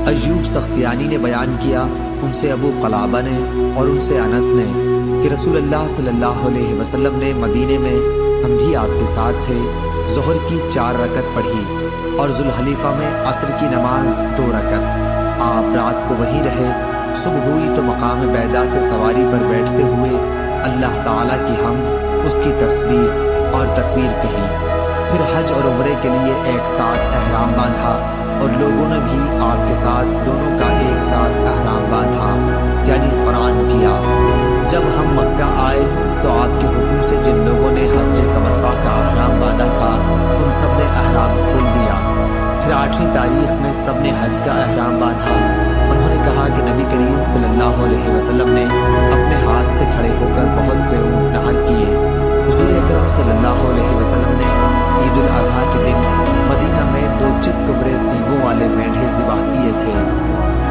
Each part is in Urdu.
ایوب سختیانی نے بیان کیا، ان سے ابو قلابہ نے اور ان سے انس نے کہ رسول اللہ صلی اللہ علیہ وسلم نے مدینے میں، ہم بھی آپ کے ساتھ تھے، ظہر کی 4 رکعت پڑھی اور ذوالحلیفہ میں عصر کی نماز 2 رکعت۔ آپ رات کو وہیں رہے۔ صبح ہوئی تو مقام بیدا سے سواری پر بیٹھتے ہوئے اللہ تعالیٰ کی حمد، اس کی تسبیح اور تکبیر کہی۔ پھر حج اور عمرے کے لیے ایک ساتھ احرام باندھا اور لوگوں نے بھی آپ کے ساتھ دونوں کا ایک ساتھ احرام باندھا، یعنی قرآن کیا۔ جب ہم مکہ آئے تو آپ کے حکم سے جن لوگوں نے حج تمتع کا احرام باندھا تھا ان سب نے احرام کھول دیا۔ پھر 8ویں تاریخ میں سب نے حج کا احرام باندھا۔ انہوں نے کہا کہ نبی کریم صلی اللہ علیہ وسلم نے اپنے ہاتھ سے کھڑے ہو کر بہت سے اونٹ نہر کیے۔ حضور اکرم صلی اللہ علیہ وسلم نے عید الاضحیٰ کے دن مدینہ میں 2 چت کبرے سینگوں والے مینڈھے ذبح کیے تھے۔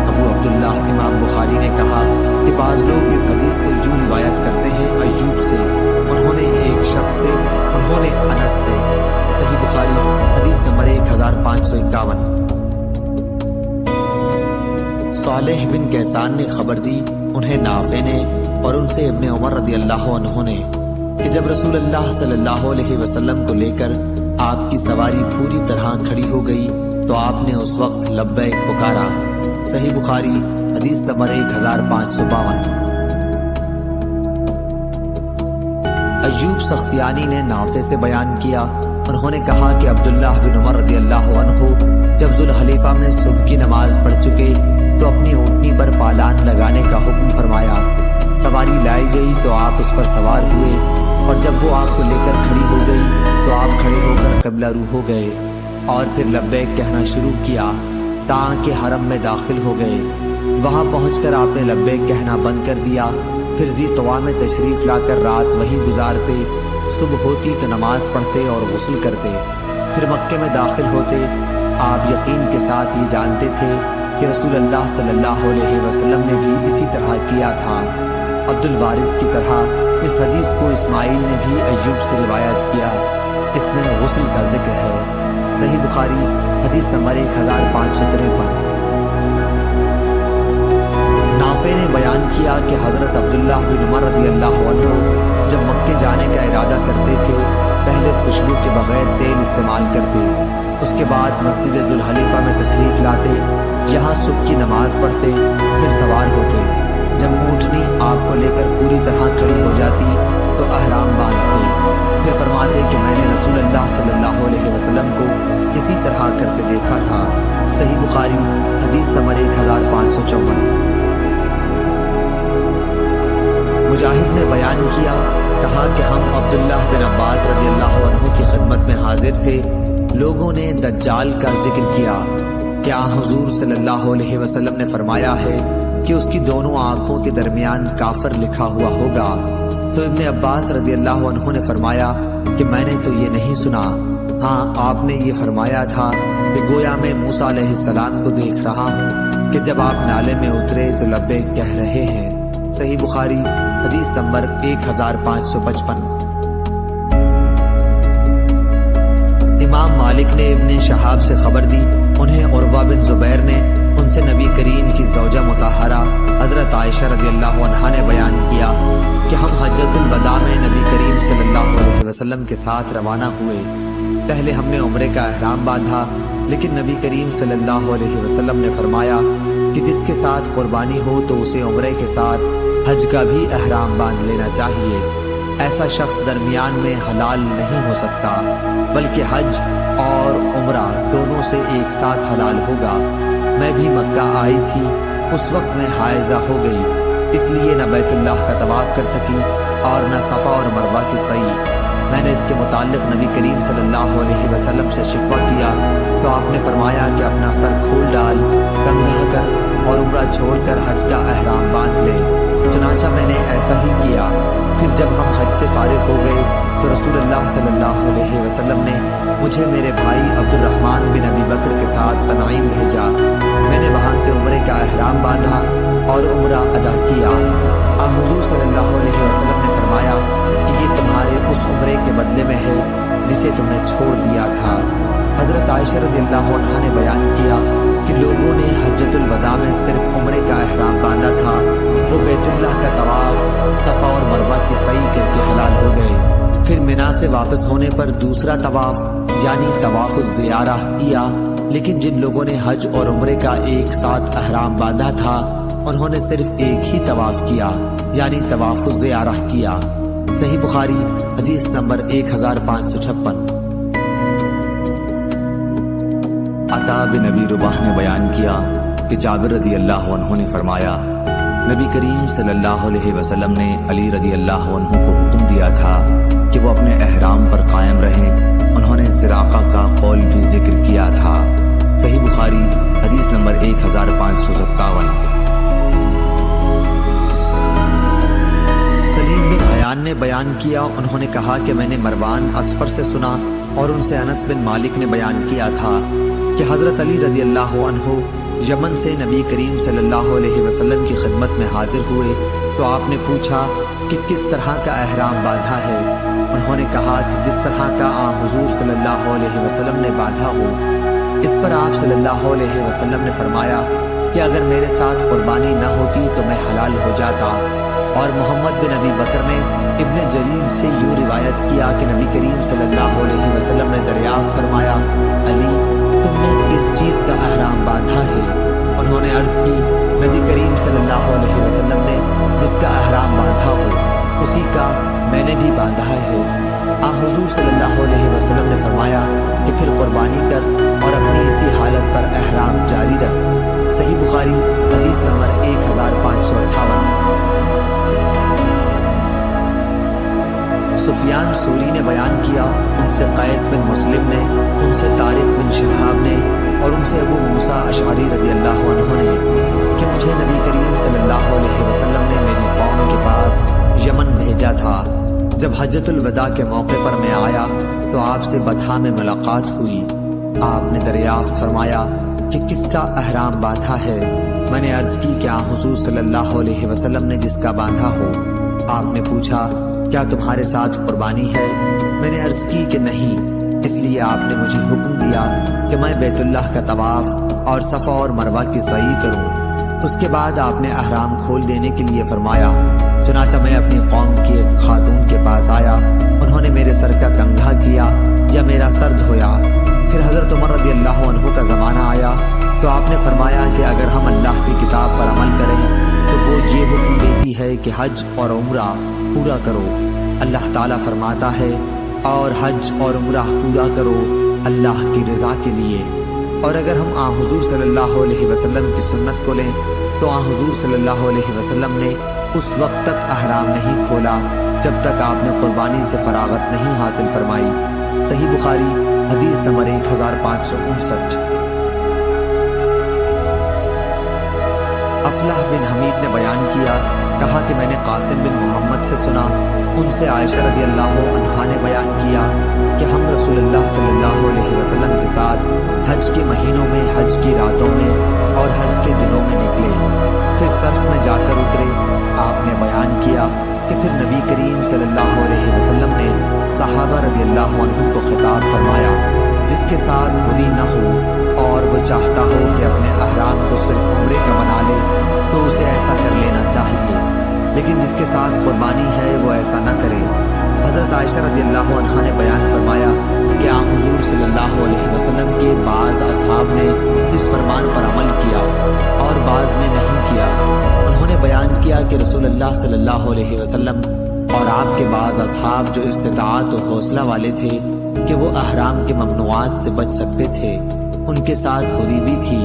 ابو عبداللہ امام بخاری نے کہا کہ بعض لوگ اس حدیث کو یوں روایت کرتے ہیں ایوب سے، انہوں نے ایک شخص سے، انہوں نے انس سے۔ صحیح بخاری حدیث نمبر 1551۔ صالح بن کیسان نے خبر دی، انہیں نافع نے اور ان سے ابن عمر رضی اللہ عنہ نے، کہ جب رسول اللہ صلی اللہ علیہ وسلم کو لے کر آپ کی سواری پوری طرح کھڑی ہو گئی تو آپ نے اس وقت لبیک پکارا۔ صحیح بخاری حدیث نمبر 1552۔ ایوب سختیانی نے نافع سے بیان کیا، انہوں نے کہا کہ عبداللہ بن عمر رضی اللہ عنہ جب ذوالحلیفہ میں صبح کی نماز پڑھ چکے تو اپنی اونٹنی پر پالان لگانے کا حکم فرمایا۔ سواری لائی گئی تو آپ اس پر سوار ہوئے اور جب وہ آپ کو لے کر کھڑی ہو گئی تو آپ کھڑے ہو کر قبلہ رو ہو گئے اور پھر لبیک کہنا شروع کیا تاکہ حرم میں داخل ہو گئے۔ وہاں پہنچ کر آپ نے لبیک کہنا بند کر دیا۔ پھر ذی طویٰ میں تشریف لا کر رات وہیں گزارتے، صبح ہوتی تو نماز پڑھتے اور غسل کرتے، پھر مکے میں داخل ہوتے۔ آپ یقین کے ساتھ یہ جانتے تھے کہ رسول اللہ صلی اللہ علیہ وسلم نے بھی اسی طرح کیا تھا۔ عبد الوارث کی طرح اس حدیث کو اسماعیل نے بھی ایوب سے روایت کیا، اس میں غسل کا ذکر ہے۔ صحیح بخاری حدیث نمبر 1553۔ نافع نے بیان کیا کہ حضرت عبداللہ بن عمر رضی اللہ عنہ جب مکے جانے کا ارادہ کرتے تھے پہلے خوشبو کے بغیر تیل استعمال کرتے، اس کے بعد مسجد ذوالحلیفہ میں تشریف لاتے، یہاں صبح کی نماز پڑھتے، پھر سوار ہوتے۔ جب اونٹنی آپ کو لے کر پوری طرح کھڑی ہو جاتی تو احرام باندھتے، پھر فرماتے کہ میں نے رسول اللہ صلی اللہ علیہ وسلم کو اسی طرح کرتے دیکھا تھا۔ صحیح بخاری حدیث نمبر 1554۔ مجاہد نے بیان کیا، کہا کہ ہم عبداللہ بن عباس رضی اللہ عنہ کی خدمت میں حاضر تھے، لوگوں نے دجال کا ذکر کیا، کیا حضور صلی اللہ علیہ وسلم نے فرمایا ہے کہ اس کی دونوں آنکھوں کے درمیان کافر لکھا ہوا ہوگا؟ تو ابن عباس رضی اللہ عنہ نے فرمایا کہ میں نے تو یہ نہیں سنا، ہاں آپ نے یہ فرمایا تھا کہ گویا میں موسیٰ علیہ السلام کو دیکھ رہا ہوں کہ جب آپ نالے میں اترے تو لبیک کہہ رہے ہیں۔ صحیح بخاری حدیث نمبر 1555۔ امام مالک نے ابن شہاب سے خبر دی، انہیں عروہ بن زبیر نے، ان سے نبی کریم کی زوجہ مطہرہ حضرت عائشہ رضی اللہ عنہا نے بیان کیا کہ ہم حجۃ الوداع میں نبی کریم صلی اللہ علیہ وسلم کے ساتھ روانہ ہوئے۔ پہلے ہم نے عمرے کا احرام باندھا، لیکن نبی کریم صلی اللہ علیہ وسلم نے فرمایا کہ جس کے ساتھ قربانی ہو تو اسے عمرے کے ساتھ حج کا بھی احرام باندھ لینا چاہیے۔ ایسا شخص درمیان میں حلال نہیں ہو سکتا، بلکہ حج اور عمرہ دونوں سے ایک ساتھ حلال ہوگا۔ میں بھی مکہ آئی تھی، اس وقت میں حائضہ ہو گئی، اس لیے نہ بیت اللہ کا طواف کر سکی اور نہ صفا اور مروہ کی سعی۔ میں نے اس کے متعلق نبی کریم صلی اللہ علیہ وسلم سے شکوہ کیا تو آپ نے فرمایا کہ اپنا سر کھول ڈال، کندھا کر اور عمرہ چھوڑ کر حج کا احرام باندھ لے۔ چنانچہ میں نے ایسا ہی کیا۔ پھر جب ہم حج سے فارغ ہو گئے تو رسول اللہ صلی اللہ علیہ وسلم نے مجھے میرے بھائی عبد الرحمن بن ابی بکر کے ساتھ تنعیم بھیجا۔ میں نے وہاں سے عمرے کا احرام باندھا اور عمرہ ادا کیا۔ حضور صلی اللہ علیہ وسلم نے فرمایا کہ یہ تمہارے اس عمرے کے بدلے میں ہے جسے تم نے چھوڑ دیا تھا۔ حضرت عائشہ رضی اللہ عنہا نے بیان کیا کہ کہ لوگوں نے حجۃ الوداع میں صرف عمرے کا احرام باندھا تھا، وہ بیت اللہ کا طواف، صفا اور مروہ کی سعی کر کے حلال ہو گئے۔ پھر منا سے واپس ہونے پر دوسرا طواف یعنی طواف الزیارہ کیا، لیکن جن لوگوں نے حج اور عمرے کا ایک ساتھ احرام باندھا تھا انہوں نے صرف ایک ہی طواف کیا یعنی طواف الزیارہ کیا۔ صحیح بخاری حدیث نمبر 1556۔ عطا بن ابی رباح نے بیان کیا کہ جابر رضی اللہ عنہ نے فرمایا، نبی کریم صلی اللہ علیہ وسلم نے علی رضی اللہ عنہ کو حکم دیا تھا کہ وہ اپنے احرام پر قائم رہیں۔ انہوں نے سراقہ کا قول بھی ذکر کیا تھا۔ صحیح بخاری حدیث نمبر 1557۔ سلیم بن حیان نے بیان کیا، انہوں نے کہا کہ میں نے مروان اصفر سے سنا اور ان سے انس بن مالک نے بیان کیا تھا کہ حضرت علی رضی اللہ عنہ یمن سے نبی کریم صلی اللہ علیہ وسلم کی خدمت میں حاضر ہوئے تو آپ نے پوچھا کہ کس طرح کا احرام باندھا ہے؟ انہوں نے کہا کہ جس طرح کا حضور صلی اللہ علیہ وسلم نے باندھا ہو۔ اس پر آپ صلی اللہ علیہ وسلم نے فرمایا کہ اگر میرے ساتھ قربانی نہ ہوتی تو میں حلال ہو جاتا۔ اور محمد بن ابی بکر نے ابن جریر سے یوں روایت کیا کہ نبی کریم صلی اللہ علیہ وسلم نے دریافت فرمایا، علی تم نے کس چیز کا احرام باندھا ہے؟ انہوں نے عرض کی، نبی کریم صلی اللہ علیہ وسلم نے جس کا احرام باندھا ہو اسی کا میں نے بھی باندھا ہے۔ حضور صلی اللہ علیہ وسلم نے فرمایا کہ پھر قربانی کر اور اپنی اسی حالت پر احرام جاری رکھ۔ صحیح بخاری حدیث نمبر 1558۔ سفیان ثوری نے بیان کیا، ان سے قیس بن مسلم نے، ان سے طارق بن شہاب نے اور ان سے ابو موسیٰ اشعری رضی اللہ عنہ نے کہ مجھے نبی کریم صلی اللہ علیہ وسلم نے میری قوم کے پاس یمن بھیجا تھا۔ جب حجۃ الوداع کے موقع پر میں آیا تو آپ سے بطحا میں ملاقات ہوئی۔ آپ نے دریافت فرمایا کہ کس کا احرام باندھا ہے؟ میں نے عرض کی کہ حضور صلی اللہ علیہ وسلم نے جس کا باندھا ہو۔ آپ نے پوچھا کیا تمہارے ساتھ قربانی ہے؟ میں نے عرض کی کہ نہیں، اس لیے آپ نے مجھے حکم دیا کہ میں بیت اللہ کا طواف اور صفا اور مروہ کی سعی کروں۔ اس کے بعد آپ نے احرام کھول دینے کے لیے فرمایا۔ چنانچہ میں اپنی قوم کی ایک خاتون کے پاس آیا، انہوں نے میرے سر کا کنگھا کیا یا میرا سر دھویا۔ پھر حضرت عمر رضی اللہ عنہ کا زمانہ آیا تو آپ نے فرمایا کہ اگر ہم اللہ کی کتاب پر عمل کریں تو وہ یہ حکم دیتی ہے کہ حج اور عمرہ پورا کرو۔ اللہ تعالیٰ فرماتا ہے اور حج اور عمرہ پورا کرو اللہ کی رضا کے لیے۔ اور اگر ہم حضور صلی اللہ علیہ وسلم کی سنت کو لیں تو حضور صلی اللہ علیہ وسلم نے اس وقت تک احرام نہیں کھولا جب تک آپ نے قربانی سے فراغت نہیں حاصل فرمائی۔ صحیح بخاری حدیث نمبر 1559۔ افلاح بن حمید نے بیان کیا، کہا کہ میں نے قاسم بن محمد سے سنا، ان سے عائشہ رضی اللہ عنہا نے بیان کیا کہ ہم رسول اللہ صلی اللہ علیہ وسلم کے ساتھ حج کے مہینوں میں، حج کی راتوں میں اور حج کے دنوں میں نکلے، پھر صرف میں جا کر اترے۔ آپ نے بیان کیا کہ پھر نبی کریم صلی اللہ علیہ وسلم نے صحابہ رضی اللہ عنہم کو خطاب فرمایا، جس کے ساتھ خودی نہ ہو اور وہ چاہتا ہو کہ اپنے احرام کو صرف عمرے کا بنا لے تو اسے ایسا کر لینا چاہیے، لیکن جس کے ساتھ قربانی ہے وہ ایسا نہ کرے۔ حضرت عائشہ رضی اللہ عنہا نے بیان فرمایا کہ حضور صلی اللہ علیہ وسلم کے بعض اصحاب نے اس فرمان پر عمل کیا اور بعض نے نہیں کیا۔ انہوں نے بیان کیا کہ رسول اللہ صلی اللہ علیہ وسلم اور آپ کے بعض اصحاب جو استطاعت و حوصلہ والے تھے کہ وہ احرام کے ممنوعات سے بچ سکتے تھے، ان کے ساتھ خودی بھی تھی،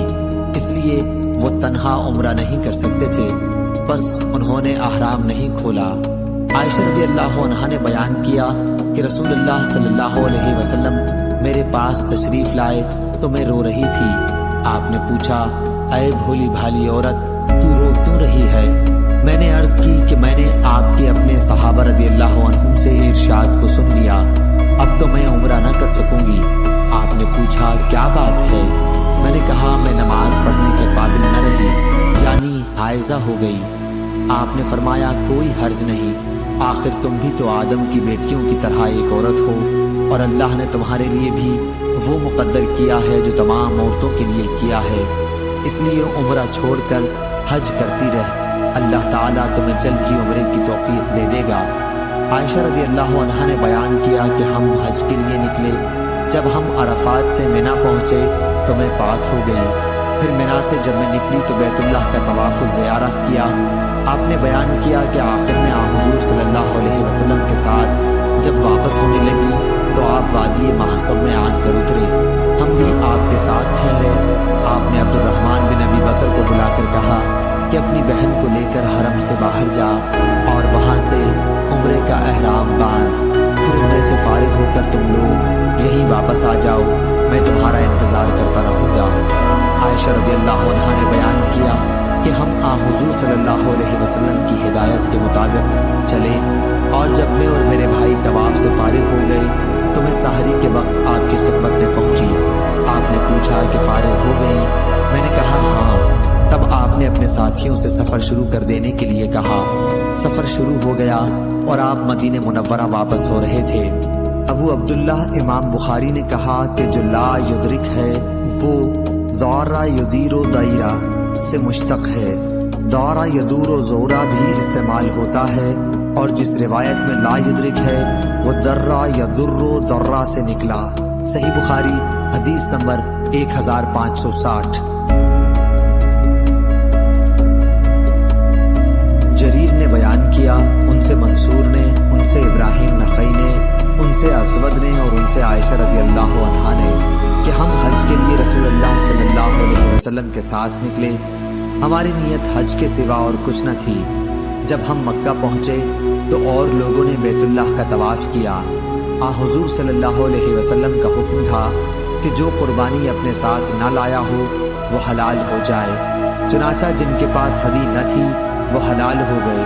اس لیے وہ تنہا عمرہ نہیں کر سکتے تھے، بس انہوں نے احرام نہیں کھولا۔ عائشہ رضی اللہ عنہا نے بیان کیا کہ رسول اللہ صلی اللہ علیہ وسلم میرے پاس تشریف لائے تو میں رو رہی تھی۔ آپ نے پوچھا، اے بھولی بھالی عورت، تو رو کیوں رہی ہے؟ میں نے عرض کی کہ میں نے آپ کے اپنے صحابہ رضی اللہ عنہم سے ارشاد کو سن لیا، اب تو میں عمرہ نہ کر سکوں گی۔ آپ نے پوچھا کیا بات ہے؟ میں نے کہا میں نماز پڑھنے کے قابل نہ رہی، یعنی حائضہ ہو گئی۔ آپ نے فرمایا کوئی حرج نہیں، آخر تم بھی تو آدم کی بیٹیوں کی طرح ایک عورت ہو، اور اللہ نے تمہارے لیے بھی وہ مقدر کیا ہے جو تمام عورتوں کے لیے کیا ہے، اس لیے عمرہ چھوڑ کر حج کرتی رہ، اللہ تعالیٰ تمہیں جلد ہی عمرے کی توفیق دے دے گا۔ عائشہ رضی اللہ عنہا نے بیان کیا کہ ہم حج کے لیے نکلے، جب ہم عرفات سے منا پہنچے تو میں پاک ہو گئی، پھر منا سے جب میں نکلی تو بیت اللہ کا طواف زیارہ کیا۔ آپ نے بیان کیا کہ آخر میں حضور صلی اللہ علیہ وسلم کے ساتھ جب واپس ہونے لگی تو آپ وادی محصب میں آن کر اترے، ہم بھی آپ کے ساتھ ٹھہرے۔ آپ نے عبد الرحمن بن ابی بکر کو بلا کر کہا کہ اپنی بہن کو لے کر حرم سے باہر جا اور وہاں سے عمرے کا احرام باندھ، پھر عمرے سے فارغ ہو کر تم لوگ یہی واپس آ جاؤ، میں تمہارا انتظار کرتا رہوں گا۔ عائشہ رضی اللہ عنہا نے بیان کیا کہ ہم حضور صلی اللہ علیہ وسلم کی ہدایت کے مطابق چلے، اور جب میں اور میرے بھائی طواف سے فارغ ہو گئے تو میں سحری کے وقت آپ کی خدمت میں پہنچی۔ آپ نے پوچھا کہ فارغ ہو گئی؟ میں نے کہا ہاں۔ تب آپ نے اپنے ساتھیوں سے سفر شروع کر دینے کے لیے کہا۔ سفر شروع ہو گیا اور آپ مدینہ منورہ واپس ہو رہے تھے۔ ابو عبداللہ امام بخاری نے کہا کہ جو لا یدرک ہے وہ دورہ یدیر و دائرہ سے مشتق ہے، دورہ یدور و زورہ بھی استعمال ہوتا ہے، اور جس روایت میں لا یدرک ہے وہ درہ یدر و درہ سے نکلا۔ صحیح بخاری حدیث نمبر 1560۔ جریر نے بیان کیا، ان سے منصور نے، ان سے ابراہیم نخعی نے، ان سے اسود نے اور ان سے عائشہ رضی اللہ عنہا نے کہ ہم حج کے لیے رسول اللہ صلی اللہ علیہ وسلم کے ساتھ نکلے۔ ہماری نیت حج کے سوا اور کچھ نہ تھی۔ جب ہم مکہ پہنچے تو اور لوگوں نے بیت اللہ کا طواف کیا۔ حضور صلی اللہ علیہ وسلم کا حکم تھا کہ جو قربانی اپنے ساتھ نہ لایا ہو وہ حلال ہو جائے، چنانچہ جن کے پاس ہدی نہ تھی وہ حلال ہو گئے۔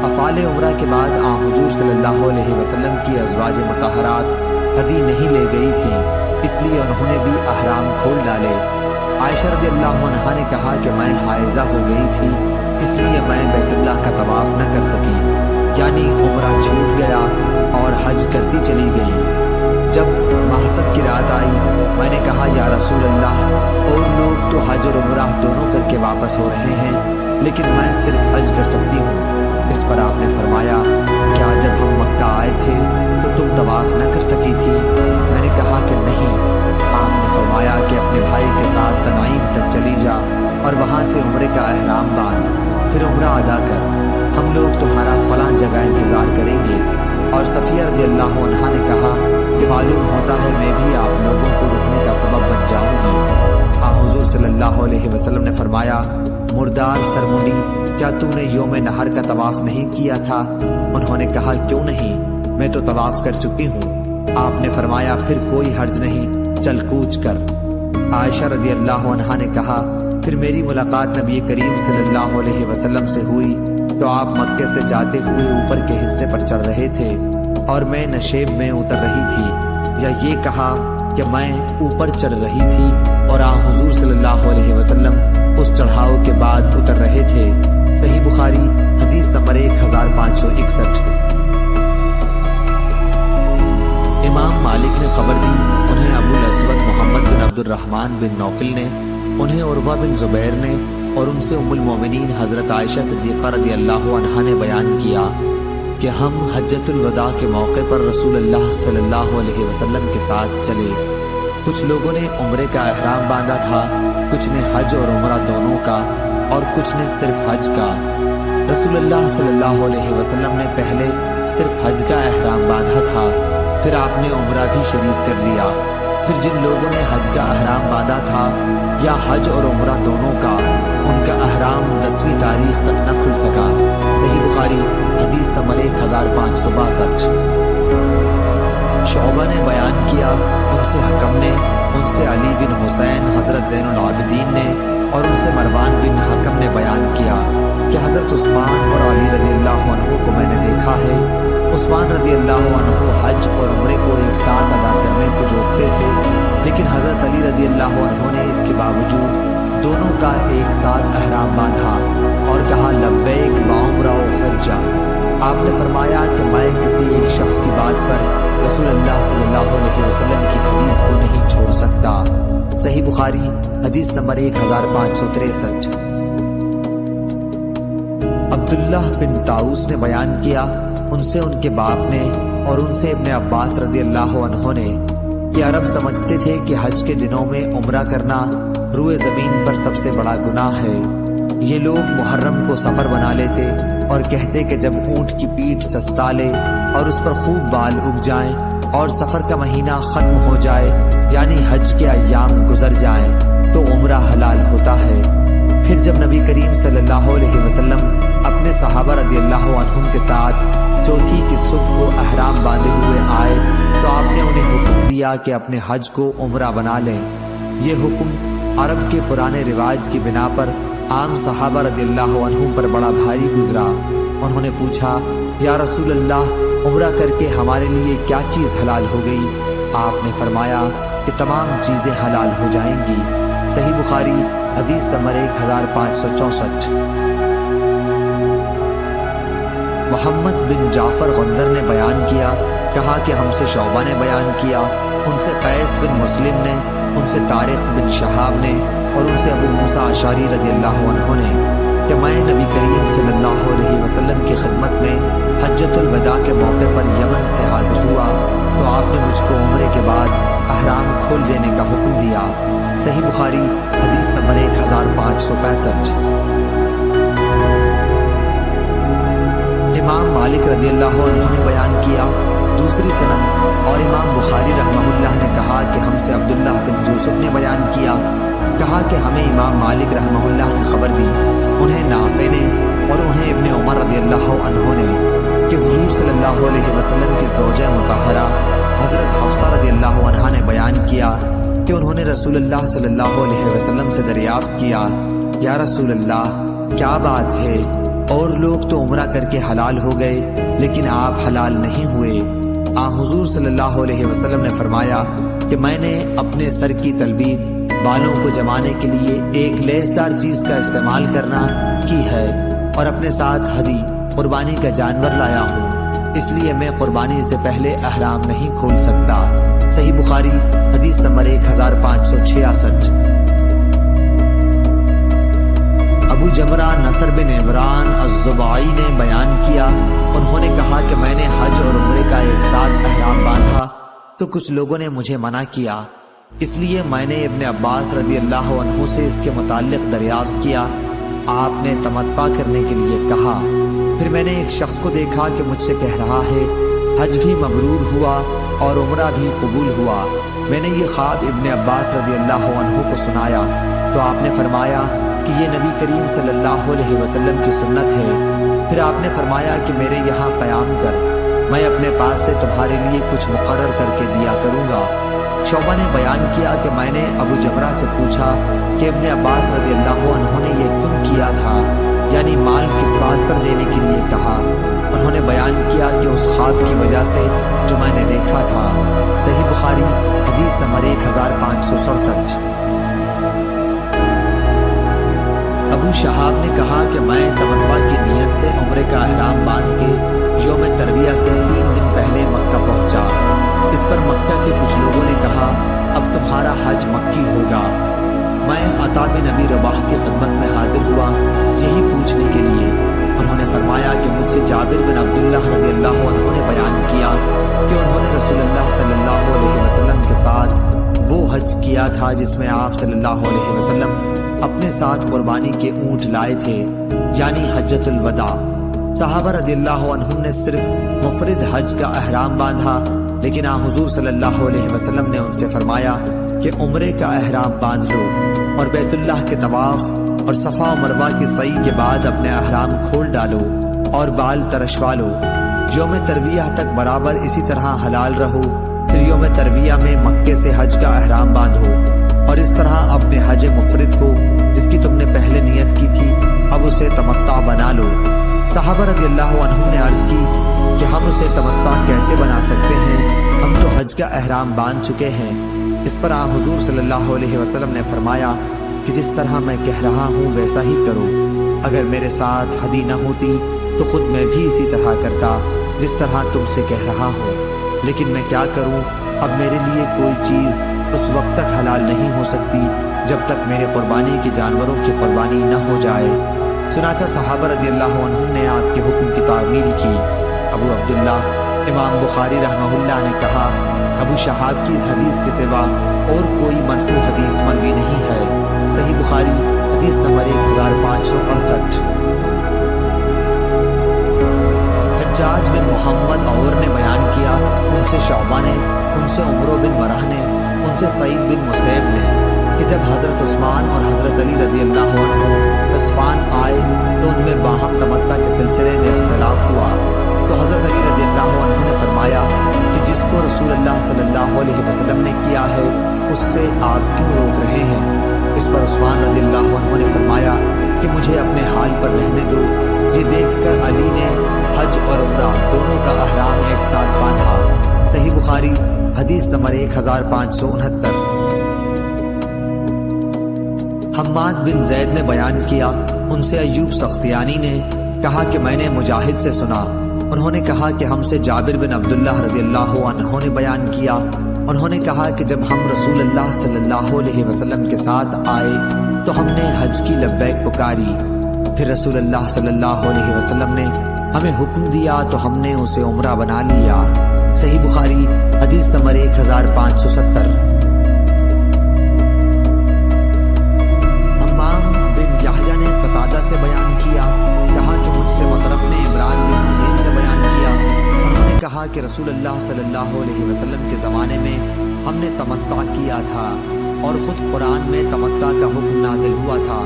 افعال عمرہ کے بعد حضور صلی اللہ علیہ وسلم کی ازواج مطہرات ہدی نہیں لے گئی تھی، اس لیے انہوں نے بھی احرام کھول ڈالے۔ عائشہ رضی اللہ عنہا نے کہا کہ میں حائضہ ہو گئی تھی، اس لیے میں بیت اللہ کا طواف نہ کر سکی، یعنی عمرہ چھوٹ گیا اور حج کرتی چلی گئی۔ جب محسب کی رات آئی میں نے کہا یا رسول اللہ، اور لوگ تو حج اور عمرہ دونوں کر کے واپس ہو رہے ہیں لیکن میں صرف حج کر سکتی ہوں۔ اس پر آپ نے فرمایا کیا جب ہم مکہ آئے تھے تو تم طواف نہ کر سکی تھی؟ میں نے کہا کہ نہیں۔ آپ نے فرمایا کہ اپنے بھائی کے ساتھ تنعیم تک چلی جا اور وہاں سے عمرے کا احرام باندھ، پھر عمرہ ادا کر، ہم لوگ تمہارا فلاں جگہ انتظار کریں گے۔ اور صفیہ رضی اللہ عنہا نے کہا کہ معلوم ہوتا ہے میں بھی آپ لوگوں کو رکنے کا سبب بن جاؤں گی۔ حضور صلی اللہ علیہ وسلم نے فرمایا مردار سرمنی، کیا تو نے یوم نحر کا طواف نہیں کیا تھا؟ انہوں نے کہا کیوں نہیں، میں تو طواف کر چکی ہوں۔ آپ نے فرمایا پھر کوئی حرج نہیں، چل کوچ کر۔ عائشہ رضی اللہ عنہا نے کہا پھر میری ملاقات نبی کریم صلی اللہ علیہ وسلم سے ہوئی تو آپ مکے سے جاتے ہوئے اوپر کے حصے پر چڑھ رہے تھے اور میں نشیب میں اتر رہی تھی، یا یہ کہا کہ میں اوپر چڑھ رہی تھی اور حضور صلی اللہ علیہ وسلم اس چڑھاؤ کے بعد اتر رہے تھے۔ صحیح بخاری حدیث نمبر 1561۔ امام مالک نے خبر دی، انہیں ابو الاسود محمد بن عبد الرحمن بن نوفل نے، انہیں عروہ بن زبیر نے اور ان سے ام المومنین حضرت عائشہ صدیقہ رضی اللہ عنہا نے بیان کیا کہ ہم حجۃ الوداع کے موقع پر رسول اللہ صلی اللہ علیہ وسلم کے ساتھ چلے۔ کچھ لوگوں نے عمرے کا احرام باندھا تھا، کچھ نے حج اور عمرہ دونوں کا اور کچھ نے صرف حج کا۔ رسول اللہ صلی اللہ علیہ وسلم نے پہلے صرف حج کا احرام باندھا تھا، پھر آپ نے عمرہ بھی شریک کر لیا۔ پھر جن لوگوں نے حج کا احرام باندھا تھا یا حج اور عمرہ دونوں کا، ان کا احرام 10ویں تاریخ تک نہ کھل سکا۔ صحیح بخاری حدیث نمبر 1562۔ شعبہ نے بیان کیا، ان سے حکم نے، ان سے علی بن حسین حضرت زین العابدین نے اور ان سے مروان بن حکم نے بیان کیا کہ حضرت عثمان اور علی رضی اللہ عنہ کو میں نے دیکھا ہے۔ عثمان رضی اللہ عنہ حج اور عمرے کو ایک ساتھ ادا کرنے سے روکتے تھے، لیکن حضرت علی رضی اللہ عنہ نے اس کے باوجود دونوں کا ایک ساتھ احرام باندھا اور کہا لبیک بعمرہ و حجہ۔ آپ نے فرمایا کہ میں کسی ایک شخص کی بات پر رسول اللہ صلی اللہ علیہ وسلم کی حدیث کو نہیں چھوڑ سکتا۔ صحیح بخاری حدیث نمبر 1563۔ عبداللہ بن طاؤس نے بیان کیا، ان سے ان کے باپ نے اور ان سے ابن عباس رضی اللہ عنہ نے، کہ عرب سمجھتے تھے کہ حج کے دنوں میں عمرہ کرنا روئے زمین پر سب سے بڑا گناہ ہے۔ یہ لوگ محرم کو سفر بنا لیتے اور کہتے کہ جب اونٹ کی پیٹھ سستا لے اور اس پر خوب بال اگ جائیں اور سفر کا مہینہ ختم ہو جائے، یعنی حج کے ایام گزر جائیں، تو عمرہ حلال ہوتا ہے۔ پھر جب نبی کریم صلی اللہ علیہ وسلم اپنے صحابہ رضی اللہ عنہم کے ساتھ چوتھی کی صبح کو احرام باندھے ہوئے آئے تو آپ نے انہیں حکم دیا کہ اپنے حج کو عمرہ بنا لیں۔ یہ حکم عرب کے پرانے رواج کی بنا پر عام صحابہ رضی اللہ عنہم پر بڑا بھاری گزرا۔ انہوں نے پوچھا، یا رسول اللہ، عمرہ کر کے ہمارے لیے کیا چیز حلال ہو گئی؟ آپ نے فرمایا کہ تمام چیزیں حلال ہو جائیں گی۔ صحیح بخاری حدیث نمبر 1564۔ محمد بن جعفر غندر نے بیان کیا، کہا کہ ہم سے شعبہ نے بیان کیا، ان سے قیس بن مسلم نے، ان سے طارق بن شہاب نے اور ان سے ابو موسیٰ اشعری رضی اللہ عنہ نے، کہ میں نبی کریم صلی اللہ علیہ وسلم کی خدمت میں حجۃ الوداع کے موقع پر یمن سے حاضر ہوا تو آپ نے مجھ کو عمرے کے بعد احرام کھول دینے کا حکم دیا۔ صحیح بخاری حدیث نمبر 1565۔ امام مالک رضی اللہ عنہ نے بیان کیا، دوسری سند، اور امام بخاری رحمہ اللہ نے کہا کہ ہم سے عبداللہ بن یوسف نے بیان کیا، کہا کہ ہمیں امام مالک رحمہ اللہ نے خبر دی، انہیں نافع نے اور انہیں ابن عمر رضی اللہ عنہ نے، کہ حضور صلی اللہ علیہ وسلم کی زوجہ مطہرہ حضرت حفصہ رضی اللہ عنہا نے بیان کیا کہ انہوں نے رسول اللہ صلی اللہ علیہ وسلم سے دریافت کیا، یا رسول اللہ، کیا بات ہے؟ اور لوگ تو عمرہ کر کے حلال ہو گئے لیکن آپ حلال نہیں ہوئے۔ حضور صلی اللہ علیہ وسلم نے فرمایا کہ میں نے اپنے سر کی تلبید، بالوں کو جمانے کے لیے ایک لیسدار چیز کا استعمال کرنا کی ہے اور اپنے ساتھ ہدی قربانی کا جانور لایا ہوں، اس لیے میں قربانی سے پہلے احرام نہیں کھول سکتا۔ صحیح بخاری حدیث نمبر 1566۔ ابو جمرہ نصر بن عمران الزبائی نے بیان کیا، انہوں نے کہا کہ میں نے حج اور عمرے کا ایک ساتھ احرام باندھا تو کچھ لوگوں نے مجھے منع کیا، اس لیے میں نے ابن عباس رضی اللہ عنہ سے اس کے متعلق دریافت کیا۔ آپ نے تمتع کرنے کے لیے کہا۔ پھر میں نے ایک شخص کو دیکھا کہ مجھ سے کہہ رہا ہے، حج بھی مبرور ہوا اور عمرہ بھی قبول ہوا۔ میں نے یہ خواب ابن عباس رضی اللہ عنہ کو سنایا تو آپ نے فرمایا کہ یہ نبی کریم صلی اللہ علیہ وسلم کی سنت ہے۔ پھر آپ نے فرمایا کہ میرے یہاں قیام کر، میں اپنے پاس سے تمہارے لیے کچھ مقرر کر کے دیا کروں گا۔ شعبہ نے بیان کیا کہ میں نے ابو جمرہ سے پوچھا کہ ابن عباس رضی اللہ عنہ نے یہ کیوں کیا تھا، یعنی مال کس بات پر دینے کے لیے کہا؟ انہوں نے بیان کیا کہ اس خواب کی وجہ سے جو میں نے دیکھا تھا۔ صحیح بخاری حدیث نمبر 1567۔ ابو شہاب نے کہا کہ میں تمتع کی نیت سے عمرے کا احرام باندھ کے یوم ترویہ سے 3 دن پہلے مکہ پہنچا۔ اس پر مکہ کے کچھ لوگوں نے کہا، اب تمہارا حج مکی ہوگا۔ میں عطا بن ابی رباح کی خدمت میں حاضر ہوا یہی پوچھنے کے لیے۔ انہوں نے فرمایا کہ مجھ سے جابر بن عبداللہ رضی اللہ عنہ نے بیان کیا کہ انہوں نے رسول اللہ صلی اللہ علیہ وسلم کے ساتھ وہ حج کیا تھا جس میں آپ صلی اللہ علیہ وسلم اپنے ساتھ قربانی کے اونٹ لائے تھے، یعنی حجۃ الوداع۔ صحابہ رضی اللہ عنہم نے صرف مفرد حج کا احرام باندھا، لیکن حضور صلی اللہ علیہ وسلم نے ان سے فرمایا کہ عمرے کا احرام باندھ لو اور بیت اللہ کے طواف اور صفا و مروہ کی سعی کے بعد اپنے احرام کھول ڈالو اور بال ترشوا لو۔ یوم ترویہ تک برابر اسی طرح حلال رہو، پھر یوم ترویہ میں مکے سے حج کا احرام باندھو اور اس طرح اپنے حج مفرد کو جس کی تم نے پہلے نیت کی تھی اب اسے تمتع بنا لو۔ صحابہ رضی اللہ عنہم نے عرض کی کہ ہم اسے تمتع کیسے بنا سکتے ہیں، ہم تو حج کا احرام باندھ چکے ہیں۔ اس پر حضور صلی اللہ علیہ وسلم نے فرمایا کہ جس طرح میں کہہ رہا ہوں ویسا ہی کرو۔ اگر میرے ساتھ ہدی نہ ہوتی تو خود میں بھی اسی طرح کرتا جس طرح تم سے کہہ رہا ہوں، لیکن میں کیا کروں، اب میرے لیے کوئی چیز اس وقت تک حلال نہیں ہو سکتی جب تک میرے قربانی کے جانوروں کی قربانی نہ ہو جائے۔ چنانچہ صحابہ رضی اللہ عنہم نے آپ کے حکم کی تعمیل کی۔ ابو عبداللہ امام بخاری رحمہ اللہ نے کہا، ابو شہاب کی اس حدیث کے سوا اور کوئی مرفوع حدیث مروی نہیں ہے۔ صحیح بخاری حدیث نمبر 1568۔ حجاج بن محمد اور نے بیان کیا، ان سے شعبہ نے، ان سے عمرو بن مرہ نے، ان سے سعید بن مسیب نے کہ جب حضرت عثمان اور حضرت علی رضی اللہ عنہ عصفان آئے تو ان میں باہم تمتع کے سلسلے میں اختلاف ہوا، تو حضرت علی رضی اللہ عنہ نے فرمایا کہ جس کو رسول اللہ صلی اللہ علیہ وسلم نے کیا ہے اس سے آپ کیوں روک رہے ہیں؟ اس پر عثمان رضی اللہ عنہ نے فرمایا کہ مجھے اپنے حال پر رہنے دو۔ یہ دیکھ کر علی نے حج اور عمرہ دونوں کا احرام ایک ساتھ باندھا۔ صحیح بخاری حدیث نمبر 1569۔ حماد بن زید نے بیان کیا، ان سے ایوب سختیانی نے کہا کہ میں نے مجاہد سے سنا، انہوں نے کہا کہ ہم سے جابر بن عبداللہ رضی اللہ عنہ نے بیان کیا، انہوں نے کہا کہ جب ہم رسول اللہ صلی اللہ علیہ وسلم کے ساتھ آئے تو ہم نے حج کی لبیک پکاری، پھر رسول اللہ صلی اللہ علیہ وسلم نے ہمیں حکم دیا تو ہم نے اسے عمرہ بنا لیا۔ صحیح بخاری حدیث نمبر 1570۔ امام بن یحییٰ نے قتادہ سے بیان کیا، کہا کہ مجھ سے مطرف نے عمران بن حسین سے بیان کیا، انہوں نے کہا کہ رسول اللہ صلی اللہ علیہ وسلم کے زمانے میں ہم نے تمتع کیا تھا اور خود قرآن میں تمتع کا حکم نازل ہوا تھا،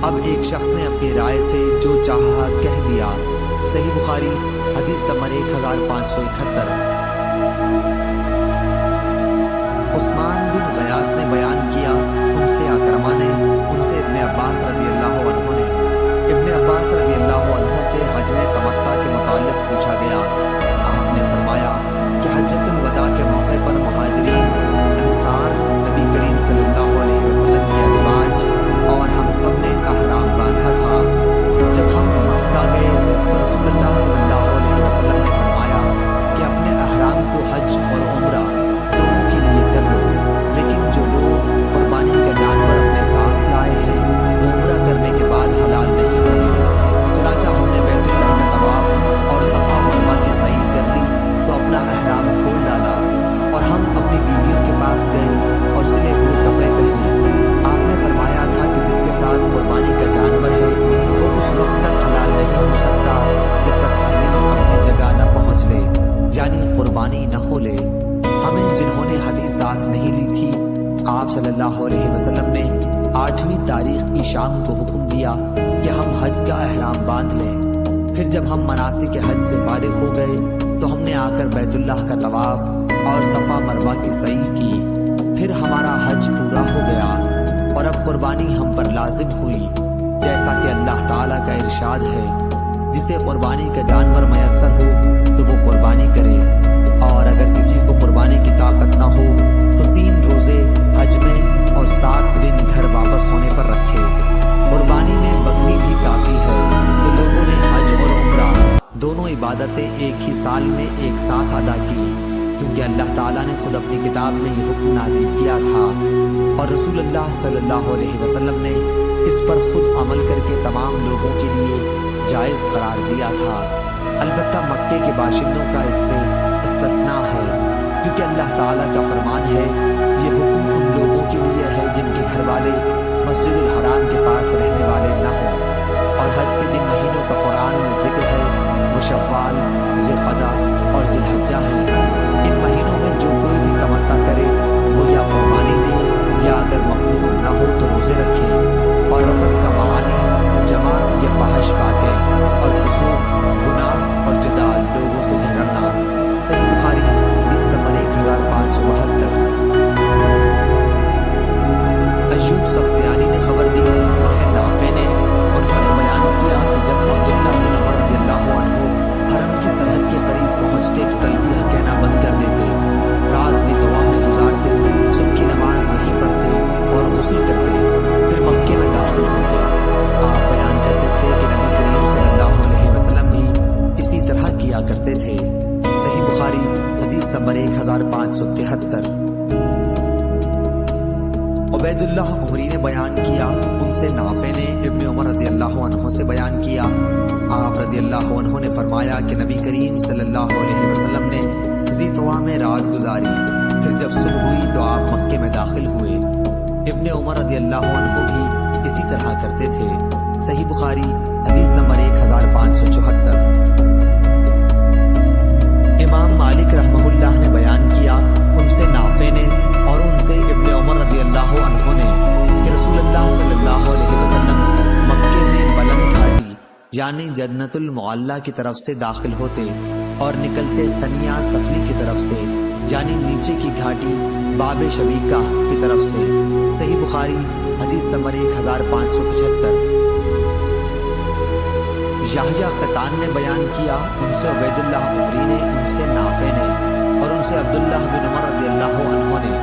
اب ایک شخص نے اپنی رائے سے جو چاہا کہہ دیا۔ صحیح بخاری حدیث نمبر 1571۔ عثمان بن غیاث نے بیان کیا، ان سے اکرمہ نے، ان سے ابن عباس رضی اللہ عنہ نے، ابن عباس رضی اللہ عنہ سے حج میں تمتع کے متعلق پوچھا گیا، آپ نے فرمایا کہ حجۃ الوداع کے موقع پر مہاجرین، انصار، نبی کریم صلی اللہ علیہ وسلم کے ازواج اور ہم سب نے احرام باندھا تھا۔ جب ہم مکہ گئے تو رسول اللہ صلی اللہ علیہ وسلم نے فرمایا کہ اپنے احرام کو حج اور عمرہ دونوں کے لیے کر لو، لیکن جو لوگ قربانی کا جانور اپنے ساتھ لائے ہیں وہ عمرہ کرنے کے بعد حلال نہیں ہوں گے۔ چنانچہ ہم نے بیت اللہ کا طواف اور صفا مروہ کی سعی کر لی تو اپنا احرام کھول ڈالا اور ہم اپنی بیویوں کے پاس گئے اور سلے ہوئے کپڑے پہنے۔ آپ نے فرمایا تھا کہ جس کے ساتھ قربانی کا جانور ہے وہ اس وقت تک حلال نہیں ہو سکتا جب تک ہدی اپنی جگہ نہ پہنچ لے، یعنی قربانی نہ ہو لے۔ ہمیں جنہوں نے ہدی ساتھ نہیں لی تھی، آپ صلی اللہ علیہ وسلم نے 8ویں تاریخ کی شام کو حکم دیا کہ ہم حج کا احرام باندھ لیں۔ پھر جب ہم مناسک حج سے فارغ ہو گئے تو ہم نے آ کر بیت اللہ کا طواف اور صفا مروہ کی سعی کی، پھر ہمارا حج پورا ہو گیا اور اب قربانی ہم پر لازم ہوئی، جیسا کہ اللہ تعالیٰ کا ارشاد ہے، جسے قربانی کا جانور میسر ہو تو وہ قربانی کرے، اور اگر کسی کو قربانی کی طاقت نہ ہو تو 3 روزے حج میں اور 7 دن گھر واپس ہونے پر رکھے۔ قربانی میں بکری بھی کافی ہے، تو لوگوں نے حج اور عمرہ دونوں عبادتیں ایک ہی سال میں ایک ساتھ ادا کی، کیونکہ اللہ تعالیٰ نے خود اپنی کتاب میں یہ حکم نازل کیا تھا اور رسول اللہ صلی اللہ علیہ وسلم نے اس پر خود عمل کر کے تمام لوگوں کے لیے جائز قرار دیا تھا۔ البتہ مکے کے باشندوں کا اس سے استثناء ہے، کیونکہ اللہ تعالیٰ کا فرمان ہے، یہ حکم ان لوگوں کے لیے ہے جن کے گھر والے مسجد الحرام کے پاس رہنے والے نہ ہوں، اور حج کے جن مہینوں کا قرآن میں ذکر ہے وہ شوال، ذوالقعدہ اور ذی الحجہ ہیں۔ ان مہینوں میں جو کوئی بھی تمتع کرے وہ یا قربانی دے یا اگر مقدور نہ ہو تو روزے رکھے، اور رفث کا معانی جمع یا فحش باتیں اور فسوق، گناہ اور جدال، لوگوں سے جھگڑنا۔ صحیح بخاری حدیث نمبر 1572۔ ایوب سختیانی نے خبر دی، انہیں نافع نے، انہوں نے بیان کیا کہ جب عبداللہ بن عمر رضی اللہ عنہ حرم کی سرحد کے قریب پہنچتے تو تلبیہ کہنا بند کر دیتے، رات ذی طواء میں گزارتے، صبح کی نماز یہیں پڑھتے اور غسل کرتے۔ ان سے نافع نے ابن عمر رضی اللہ عنہ سے بیان کیا۔ آپ رضی اللہ عنہ نے فرمایا کہ نبی کریم صلی اللہ علیہ وسلم نے ذی طویٰ میں رات گزاری، پھر جب صبح ہوئی تو آپ مکے میں داخل ہوئے۔ ابن عمر رضی اللہ عنہ بھی اسی طرح کرتے تھے۔ صحیح بخاری حدیث نمبر 1574۔ امام مالک رحمہ اللہ نے بیان کیا، ان سے نافع نے اور ان سے ابن عمر رضی اللہ عنہ نے کہ رسول اللہ صلی اللہ علیہ وسلم مکے میں بلند گھاٹی یعنی جنت المعلیٰ کی طرف سے داخل ہوتے اور نکلتے ثنیہ سفلی کی طرف سے یعنی نیچے کی گھاٹی باب شبیکہ کی طرف سے۔ صحیح بخاری حدیث نمبر 1575۔ یحییٰ قطان نے بیان کیا، ان سے عبید اللہ عمری نے، ان سے نافع نے اور ان سے عبداللہ بن عمر رضی اللہ عنہ نے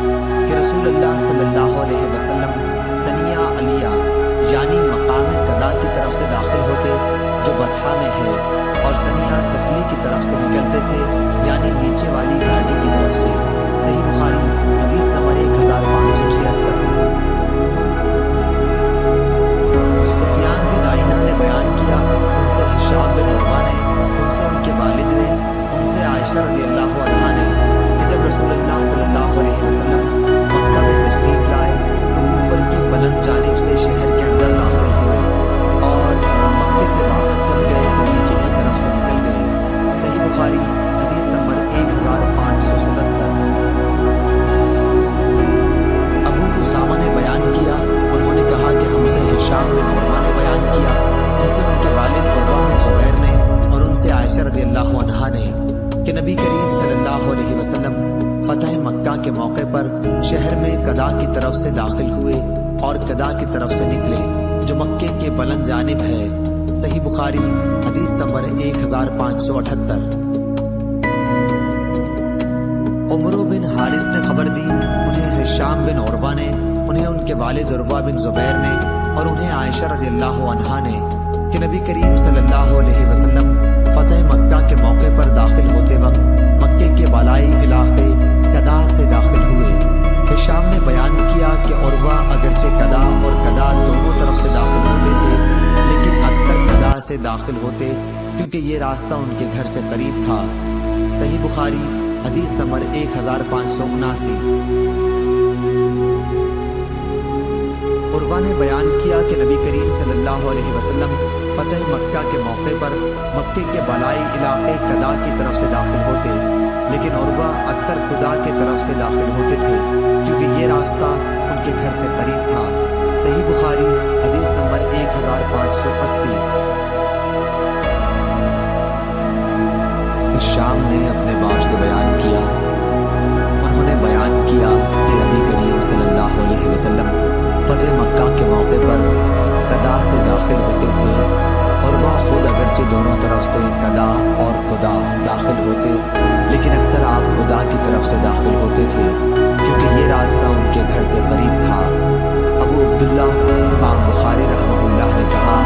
کہ رسول اللہ صلی اللہ علیہ وسلم ثنیہ علیہ یعنی مقام قدا کی طرف سے داخل ہوتے جو بطحہ میں ہے اور ثنیہ سفلی کی طرف سے نکلتے تھے یعنی نیچے والی گھاٹی کی طرف سے۔ صحیح بخاری حدیث نمبر 1576۔ سفیان بن عیینہ نے بیان کیا، ان سے ہشام بن عروہ نے، ان سے ان کے والد نے، ان سے عائشہ رضی اللہ عنہا نے کہ جب رسول اللہ صلی اللہ علیہ وسلم مکہ میں تشریف لائے تو اوپر کی بلند جانب سے شہر کے اندر داخل ہوئے اور مکے سے واپس جب گئے تو نیچے کی طرف سے نکل گئے۔ صحیح بخاری حدیث نمبر 1577۔ ابو اسامہ نے بیان کیا، انہوں نے کہا کہ ہم سے ہشام بن عروہ نے بیان کیا، ان سے ان کے والد عروہ بن زبیر نے اور ان سے عائشہ رضی اللہ عنہا نے کہ نبی کریم صلی اللہ علیہ وسلم فتح مکہ کے موقع پر شہر میں قدا کی طرف سے داخل ہوئے اور قدا کی طرف سے نکلے جو مکے کے بلند جانب ہے۔ صحیح بخاری حدیث نمبر 1578۔ عمرو بن حارث نے خبر دی، انہیں ہشام بن عروہ نے، انہیں ان کے والد عروہ بن زبیر نے اور انہیں عائشہ رضی اللہ عنہا نے کہ نبی کریم صلی اللہ علیہ وسلم فتح مکہ کے موقع پر داخل ہوتے وقت مکے کے بالائی علاقے قدا سے داخل ہوئے۔ ہشام نے بیان کیا کہ عروہ اگرچہ قدا اور قدا دونوں طرف سے داخل ہوتے تھے لیکن اکثر قدا سے داخل ہوتے کیونکہ یہ راستہ ان کے گھر سے قریب تھا۔ صحیح بخاری حدیث نمبر 1579۔ عروہ نے بیان کیا کہ نبی کریم صلی اللہ علیہ وسلم فتح مکہ کے موقع پر مکے کے بالائی علاقے قدا کی طرف سے داخل ہوتے لیکن عروہ اکثر قدا کی طرف سے داخل ہوتے تھے کیونکہ یہ راستہ ان کے گھر سے قریب تھا۔ صحیح بخاری حدیث نمبر 1580۔ شام نے اپنے باپ سے بیان کیا، انہوں نے بیان کیا کہ نبی کریم صلی اللہ علیہ وسلم فتح مکہ کے موقع پر قدا سے داخل ہوتے تھے اور وہ خود اگرچہ دونوں طرف سے قدا اور قدا داخل ہوتے لیکن اکثر آپ قدا کی طرف سے داخل ہوتے تھے کیونکہ یہ راستہ ان کے گھر سے قریب تھا۔ ابو عبداللہ امام بخاری رحمہ اللہ نے کہا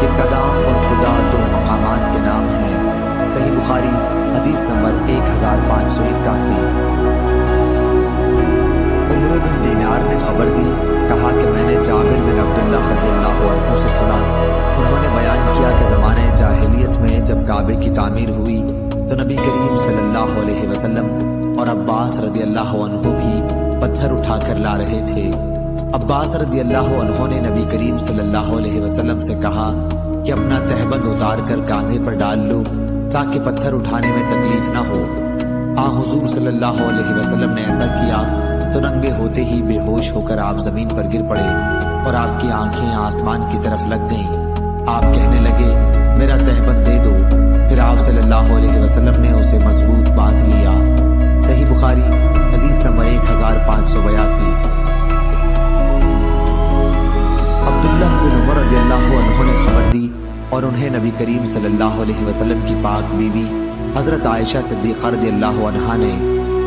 کہ قدا اور قدا دو مقامات کے نام ہیں۔ صحیح بخاری حدیث نمبر 1581۔ عمرو بن دینار نے خبر دی، کہا کہ میں نے جابر بن عبداللہ رضی اللہ عنہ سے سنا، انہوں نے بیان کیا کہ زمانے جاہلیت میں جب کعبے کی تعمیر ہوئی تو نبی کریم صلی اللہ علیہ وسلم اور عباس رضی اللہ عنہ بھی پتھر اٹھا کر لا رہے تھے۔ عباس رضی اللہ عنہ نے نبی کریم صلی اللہ علیہ وسلم سے کہا کہ اپنا تہبند اتار کر کاندھے پر ڈال لو تاکہ پتھر اٹھانے میں تکلیف نہ ہو۔ حضور صلی اللہ علیہ وسلم نے ایسا کیا تو ننگے ہوتے ہی بے ہوش ہو کر آپ زمین پر گر پڑے اور آپ کی آنکھیں آسمان کی طرف لگ گئیں۔ آپ کہنے لگے میرا تہبند دے دو، پھر آپ صلی اللہ علیہ وسلم نے اسے مضبوط باندھ لیا۔ صحیح بخاری حدیث نمبر 1582۔ عبداللہ بن عمر رضی اللہ عنہ نے خبر دی اور انہیں نبی کریم صلی اللہ علیہ وسلم کی پاک بیوی حضرت عائشہ صدیقہ رضی اللہ عنہا نے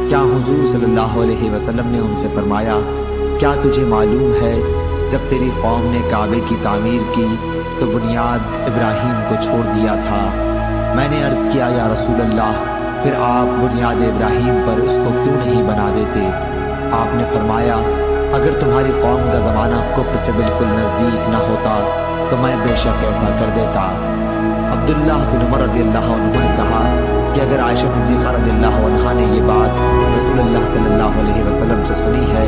کیا حضور صلی اللہ علیہ وسلم نے ان سے فرمایا کیا تجھے معلوم ہے جب تیری قوم نے کعبے کی تعمیر کی تو بنیاد ابراہیم کو چھوڑ دیا تھا؟ میں نے عرض کیا یا رسول اللہ پھر آپ بنیاد ابراہیم پر اس کو کیوں نہیں بنا دیتے؟ آپ نے فرمایا اگر تمہاری قوم کا زمانہ کفر سے بالکل نزدیک نہ ہوتا تو میں بے شک ایسا کر دیتا۔ عبداللہ بن عمر رضی اللہ عنہ نے کہا کہ اگر عائشہ صدیقہ رضی اللہ عنہا نے یہ بات رسول اللہ صلی اللہ علیہ وسلم سے سنی ہے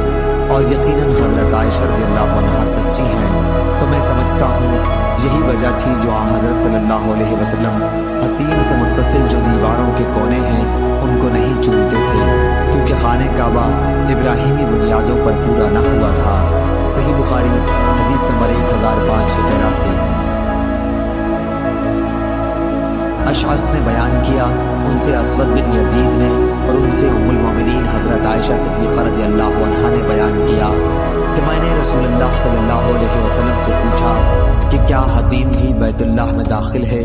اور یقیناً حضرت عائشہ رضی اللہ عنہا سچی ہیں تو میں سمجھتا ہوں یہی وجہ تھی جو حضرت صلی اللہ علیہ وسلم حتیم سے متصل جو دیواروں کے کونے ہیں ان کو نہیں چومتے تھے، کیونکہ خانہ کعبہ ابراہیمی بنیادوں پر پورا نہ ہوا تھا۔ صحیح بخاری حدیث نمبر 1583۔ اشعث نے بیان کیا، ان سے اسود بن یزید نے اور ان سے ام المومنین حضرت عائشہ صدیقہ رضی اللہ عنہا نے بیان کیا کہ میں نے رسول اللہ صلی اللہ علیہ وسلم سے پوچھا کہ کیا حتیم بھی بیت اللہ میں داخل ہے؟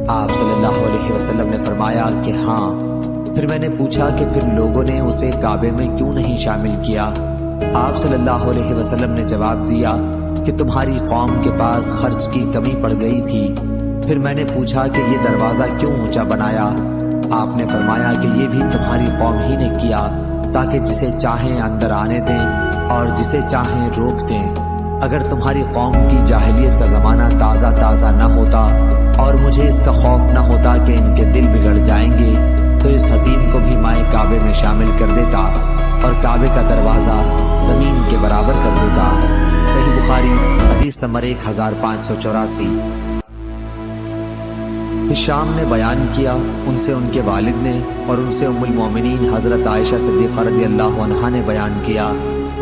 آپ صلی اللہ علیہ وسلم نے فرمایا کہ ہاں۔ پھر میں نے پوچھا کہ پھر لوگوں نے اسے کعبے میں کیوں نہیں شامل کیا؟ آپ صلی اللہ علیہ وسلم نے جواب دیا کہ تمہاری قوم کے پاس خرچ کی کمی پڑ گئی تھی۔ پھر میں نے پوچھا کہ یہ دروازہ کیوں اونچا بنایا؟ آپ نے فرمایا کہ یہ بھی تمہاری قوم ہی نے کیا تاکہ جسے چاہیں اندر آنے دیں اور جسے چاہیں روک دیں۔ اگر تمہاری قوم کی جاہلیت کا زمانہ تازہ نہ ہوتا اور مجھے اس کا خوف نہ ہوتا کہ ان کے دل بگڑ جائیں گے تو اس حتیم کو بھی میں کعبے میں شامل کر دیتا اور کعبے کا دروازہ زمین کے برابر کر دیتا۔ صحیح بخاری حدیث نمبر 1584۔ ہشام نے بیان کیا، ان سے ان کے والد نے اور ان سے ام المومنین حضرت عائشہ صدیقہ رضی اللہ عنہا نے بیان کیا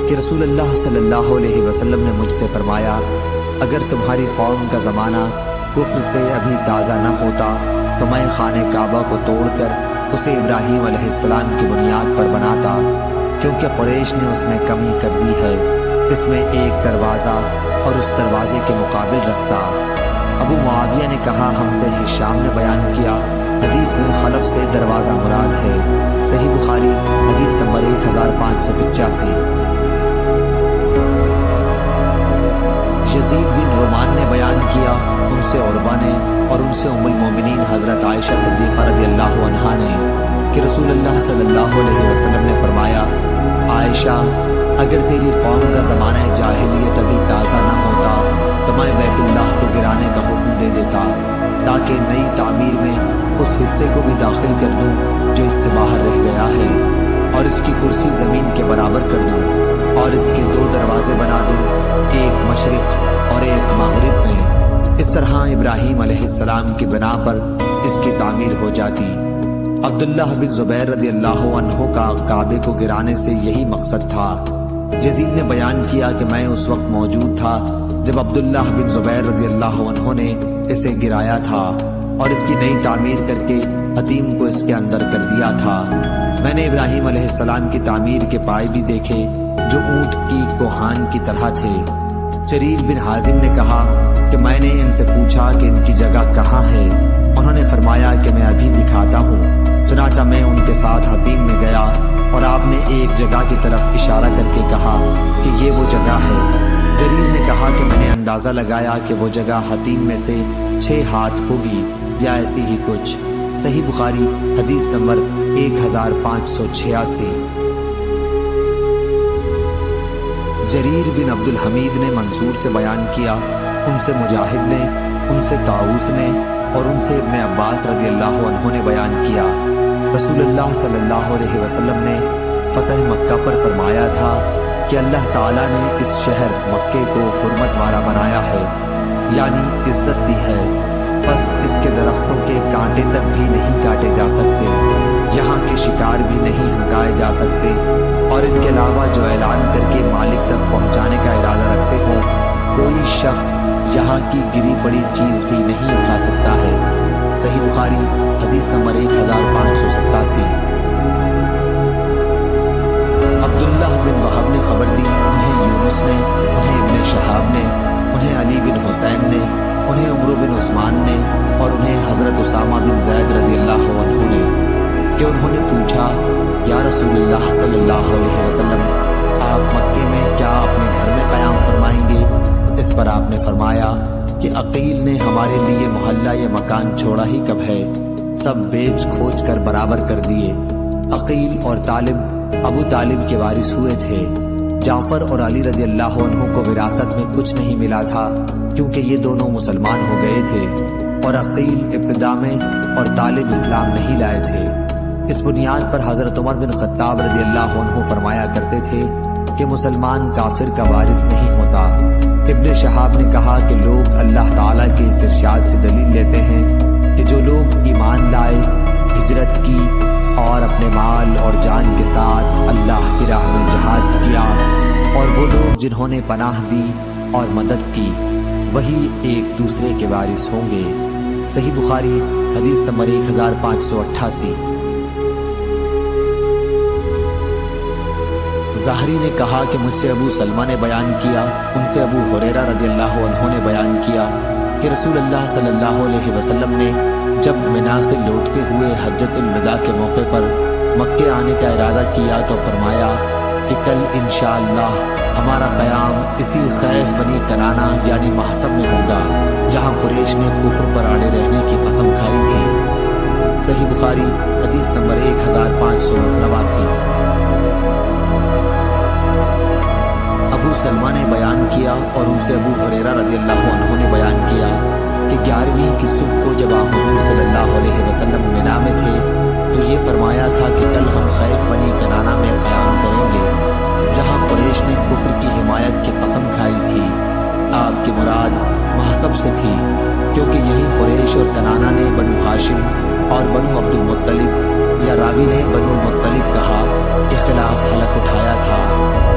کہ رسول اللہ صلی اللہ علیہ وسلم نے مجھ سے فرمایا اگر تمہاری قوم کا زمانہ کفر سے ابھی تازہ نہ ہوتا تو میں خانہ کعبہ کو توڑ کر اسے ابراہیم علیہ السلام کی بنیاد پر بناتا، کیونکہ قریش نے اس میں کمی کر دی ہے، اس میں ایک دروازہ اور اس دروازے کے مقابل رکھتا۔ ابو معاویہ نے کہا ہم سے ہشام نے بیان کیا، حدیث میں خلف سے دروازہ مراد ہے۔ صحیح بخاری حدیث نمبر 1585۔ یزید بن رومان نے بیان کیا، ان سے عروہ نے اور ان سے ام المومنین حضرت عائشہ صدیقہ رضی اللہ عنہا نے کہ رسول اللہ صلی اللہ علیہ وسلم نے فرمایا عائشہ اگر تیری قوم کا زمانہ جاہلیت ابھی تازہ نہ ہوتا تو میں بیت اللہ کو گرانے کا حکم دے دیتا تاکہ نئی تعمیر میں اس حصے کو بھی داخل کر دوں جو اس سے باہر رہ گیا ہے اور اس کی کرسی زمین کے برابر کر دوں اور اس کے 2 دروازے بنا دوں، ایک مشرق اور ایک مغرب میں۔ اس طرح ابراہیم علیہ السلام کی بنا پر اس کی تعمیر ہو جاتی۔ عبداللہ بن زبیر رضی اللہ عنہ کا کعبے کو گرانے سے یہی مقصد تھا۔ یزید نے بیان کیا کہ میں اس وقت موجود تھا جب عبداللہ بن زبیر رضی اللہ عنہ نے اسے گرایا تھا اور اس کی نئی تعمیر کر کے حتیم کو اس کے اندر کر دیا تھا۔ میں نے ابراہیم علیہ السلام کی تعمیر کے پائے بھی دیکھے جو اونٹ کی کوہان کی طرح تھے۔ جریر بن حازم نے کہا کہ میں نے ان سے پوچھا کہ ان کی جگہ کہاں ہے، انہوں نے فرمایا کہ میں ابھی دکھاتا ہوں۔ چنانچہ میں ان کے ساتھ حتیم میں گیا اور آپ نے ایک جگہ کی طرف اشارہ کر کے کہا کہ یہ وہ جگہ ہے۔ جریر نے کہا کہ میں نے اندازہ لگایا کہ وہ جگہ حتیم میں سے 6 ہاتھ ہوگی یا ایسی ہی کچھ۔ صحیح بخاری حدیث نمبر 1586۔ جریر بن عبد الحمید نے منصور سے بیان کیا، ان سے مجاہد نے، ان سے طاؤس نے اور ان سے ابن عباس رضی اللہ عنہ نے بیان کیا رسول اللہ صلی اللہ علیہ وسلم نے فتح مکہ پر فرمایا تھا کہ اللہ تعالیٰ نے اس شہر مکے کو حرمت والا بنایا ہے، یعنی عزت دی ہے، بس اس کے درختوں کے کانٹے تک بھی نہیں کاٹے جا سکتے، یہاں کے شکار بھی نہیں ہنکائے جا سکتے، اور ان کے علاوہ جو اعلان کر کے مالک تک پہنچانے کا ارادہ رکھتے ہوں کوئی شخص یہاں کی گری پڑی چیز بھی نہیں اٹھا سکتا ہے۔ صحیح بخاری حدیث نمبر 1587۔ عبداللہ بن وہب نے خبر دی، انہیں یونس نے، انہیں ابن شہاب نے، انہیں علی بن حسین نے، انہیں عمرو بن عثمان نے اور انہیں حضرت اسامہ بن زید رضی اللہ عنہ نے کہ انہوں نے پوچھا یا رسول اللہ صلی اللہ علیہ وسلم آپ مکے میں کیا اپنے گھر میں قیام فرمائیں گے؟ اس پر آپ نے فرمایا کہ عقیل نے ہمارے لیے محلہ یا مکان چھوڑا ہی کب ہے، سب بیچ کھوج کر برابر کر دیے۔ عقیل اور طالب ابو طالب کے وارث ہوئے تھے، جعفر اور علی رضی اللہ عنہ کو وراثت میں کچھ نہیں ملا تھا، کیونکہ یہ دونوں مسلمان ہو گئے تھے اور عقیل ابتدا میں اور طالب اسلام نہیں لائے تھے۔ اس بنیاد پر حضرت عمر بن خطاب رضی اللہ عنہ فرمایا کرتے تھے کہ مسلمان کافر کا وارث نہیں ہوتا۔ ابن شہاب نے کہا کہ لوگ اللہ تعالیٰ کے اس ارشاد سے دلیل لیتے ہیں کہ جو لوگ ایمان لائے، ہجرت کی اور اپنے مال اور جان کے ساتھ اللہ کی راہ میں جہاد کیا، اور وہ لوگ جنہوں نے پناہ دی اور مدد کی، وہی ایک دوسرے کے وارث ہوں گے۔ صحیح بخاری حدیث نمبر 1588۔ ظاہری نے کہا کہ مجھ سے ابو سلمہ نے بیان کیا، ان سے ابو ہریرہ رضی اللہ عنہ نے بیان کیا کہ رسول اللہ صلی اللہ علیہ وسلم نے جب منا سے لوٹتے ہوئے حجۃ الوداع کے موقع پر مکے آنے کا ارادہ کیا تو فرمایا کہ کل انشاءاللہ ہمارا قیام اسی خیف بنی کنانہ یعنی محصب میں ہوگا جہاں قریش نے کفر پر اڑے رہنے کی قسم کھائی تھی۔ صحیح بخاری حدیث نمبر 1589۔ ابو سلمہ نے بیان کیا اور ان سے ابو ہریرہ رضی اللہ عنہ نے بیان کیا کہ 11ویں کی صبح کو جب آپ حضور صلی اللہ علیہ وسلم منا میں تھے تو یہ فرمایا تھا کہ کل ہم خیف بنی کنانہ میں قیام کریں گے جہاں قریش نے کفر کی حمایت کی قسم کھائی تھی۔ آپ کی مراد محصب سے تھی، کیونکہ یہی قریش اور کنانہ نے بنو ہاشم اور بنو عبد المطلب یا راوی نے بنو المطلب کہا کے خلاف حلف اٹھایا تھا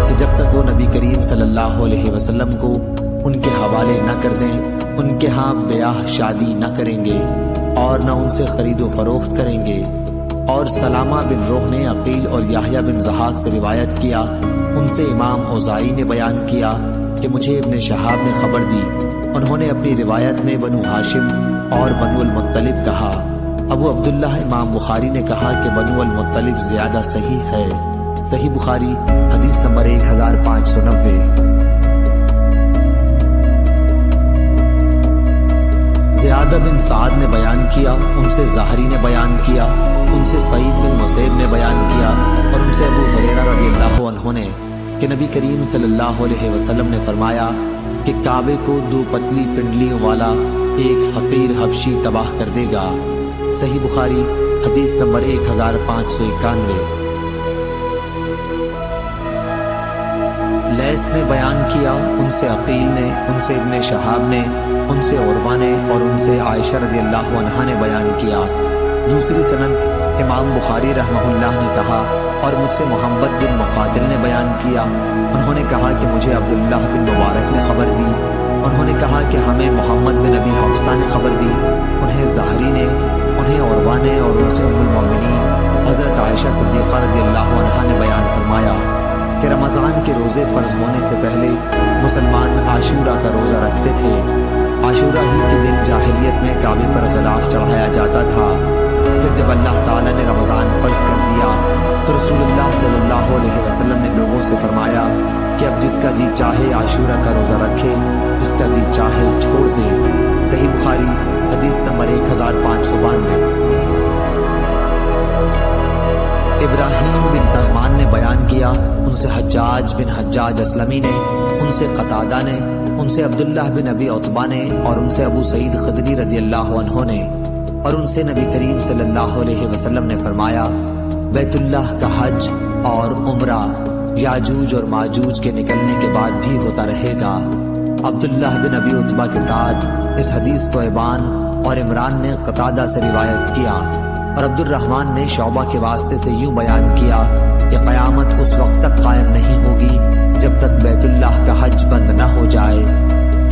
کہ جب تک وہ نبی کریم صلی اللہ علیہ وسلم کو ان کے حوالے نہ کر دیں ان کے ہاں بیاہ شادی نہ کریں گے اور نہ ان سے خرید و فروخت کریں گے۔ اور سلامہ بن روح نے عقیل اور یحییٰ بن ضحاک سے روایت کیا، ان سے امام اوزاعی نے بیان کیا کہ مجھے ابن شہاب نے خبر دی، انہوں نے اپنی روایت میں بنو ہاشم اور بنو المطلب کہا۔ ابو عبداللہ امام بخاری نے کہا کہ بنو المطلب زیادہ صحیح ہے۔ صحیح بخاری حدیث نمبر 1590۔ زیادہ بن سعد نے بیان کیا، ان سے ظاہری نے بیان کیا، ان سے سعید بن مسیب نے بیان کیا اور ان سے ابو ہریرہ رضی اللہ عنہ نے کہ نبی کریم صلی اللہ علیہ وسلم نے فرمایا کہ کعبے کو 2 پتلی پنڈلیوں والا ایک حقیر حبشی تباہ کر دے گا۔ صحیح بخاری حدیث نمبر 1591۔ لیث نے بیان کیا، ان سے عقیل نے، ان سے ابن شہاب نے، ان سے عروہ نے اور ان سے عائشہ رضی اللہ عنہا نے بیان کیا۔ دوسری سند امام بخاری رحمہ اللہ نے کہا اور مجھ سے محمد بن مقاتل نے بیان کیا، انہوں نے کہا کہ مجھے عبداللہ بن مبارک نے خبر دی، انہوں نے کہا کہ ہمیں محمد بن ابی حفصہ نے خبر دی، انہیں ظاہری نے، انہیں عروہ نے اور ان سے ام المومنین حضرت عائشہ صدیقہ رضی اللہ عنہا نے بیان فرمایا کہ رمضان کے روزے فرض ہونے سے پہلے مسلمان عاشورہ کا روزہ رکھتے تھے۔ عاشورہ ہی کے دن جاہلیت میں کعبے پر غلاف چڑھایا جاتا تھا، پھر جب اللہ تعالیٰ نے رمضان فرض کر دیا تو رسول اللہ صلی اللہ علیہ وسلم نے لوگوں سے فرمایا کہ اب جس کا جی چاہے عاشورہ کا روزہ رکھے، جس کا جی چاہے چھوڑ دے۔ صحیح بخاری حدیث نمبر 1592۔ ابراہیم بن تغمان نے بیان کیا، ان سے حجاج بن حجاج اسلمی نے، ان سے قتادہ نے، ان سے عبداللہ بن ابی عتبہ نے اور ان سے ابو سعید خدری رضی اللہ عنہ نے اور ان سے نبی کریم صلی اللہ علیہ وسلم نے فرمایا بیت اللہ کا حج اور عمرہ یاجوج اور ماجوج کے نکلنے کے بعد بھی ہوتا رہے گا۔ عبداللہ بن ابی عتبہ کے ساتھ اس حدیث کو ابان اور عمران نے قتادہ سے روایت کیا اور عبد الرحمن نے شعبہ کے واسطے سے یوں بیان کیا کہ قیامت اس وقت تک قائم نہیں ہوگی جب تک بیت اللہ کا حج بند نہ ہو جائے۔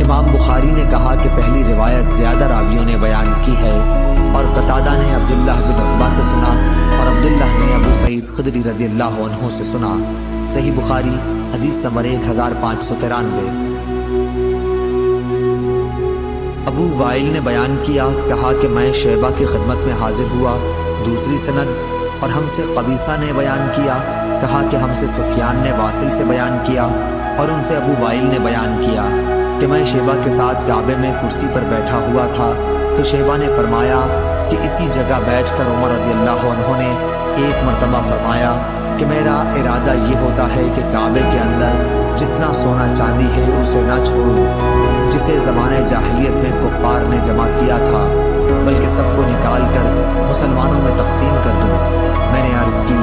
امام بخاری نے کہا کہ پہلی روایت زیادہ راویوں نے بیان کی ہے اور قتادہ نے عبداللہ بن عتبہ سے سنا اور عبداللہ نے ابو سعید خدری رضی اللہ عنہ سے سنا۔ صحیح بخاری حدیث نمبر 1593۔ ابو وائل نے بیان کیا، کہا کہ میں شیبہ کی خدمت میں حاضر ہوا۔ دوسری سند اور ہم سے قبیصہ نے بیان کیا، کہا کہ ہم سے سفیان نے واصل سے بیان کیا اور ان سے ابو وائل نے بیان کیا کہ میں شیبہ کے ساتھ کعبے میں کرسی پر بیٹھا ہوا تھا تو شیبہ نے فرمایا کہ اسی جگہ بیٹھ کر عمر رضی اللہ عنہ نے ایک مرتبہ فرمایا کہ میرا ارادہ یہ ہوتا ہے کہ کعبے کے اندر جتنا سونا چاندی ہے اسے نہ چھوڑوں جسے زمانے جاہلیت میں کفار نے جمع کیا تھا، بلکہ سب کو نکال کر مسلمانوں میں تقسیم کر دوں۔ میں نے عرض کی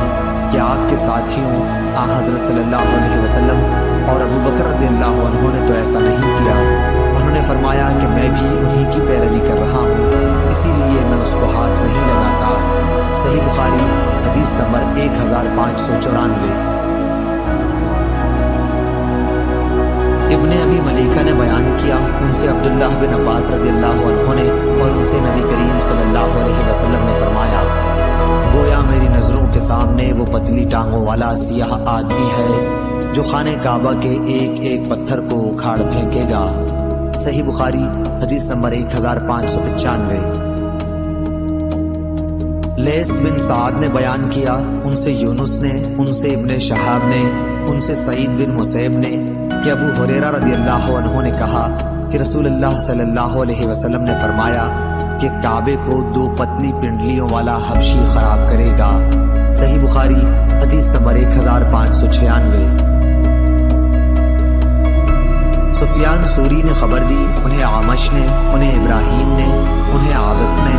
کہ آپ کے ساتھیوں حضرت صلی اللہ علیہ وسلم اور ابو بکر رضی اللہ عنہ نے تو ایسا نہیں کیا۔ انہوں نے فرمایا کہ میں بھی انہی کی پیروی کر رہا ہوں، اسی لیے میں اس کو ہاتھ نہیں لگاتا۔ صحیح بخاری حدیث نمبر 1594۔ ابن ابی ملیکہ نے بیان کیا، ان سے عبداللہ بن عباس رضی اللہ عنہ نے اور ان سے نبی کریم صلی اللہ علیہ وسلم نے فرمایا، گویا میری نظروں کے سامنے وہ پتلی ٹانگوں والا سیاہ آدمی ہے جو خانہ کعبہ کے ایک ایک پتھر کو اکھاڑ پھینکے گا۔ صحیح بخاری حدیث نمبر 1595۔ لیث بن سعد نے بیان کیا، ان سے یونس نے، ان سے ابن شہاب نے، ان سے سعید بن مسیب نے کہ ابو ہریرہ رضی اللہ عنہ نے کہا کہ رسول اللہ صلی اللہ علیہ وسلم نے فرمایا کہ کعبے کو 2 پتلی پنڈلیوں والا حبشی خراب کرے گا۔ صحیح بخاری حدیث نمبر 1596۔ سفیان ثوری نے خبر دی، انہیں عامش نے، انہیں ابراہیم نے، انہیں عابس نے،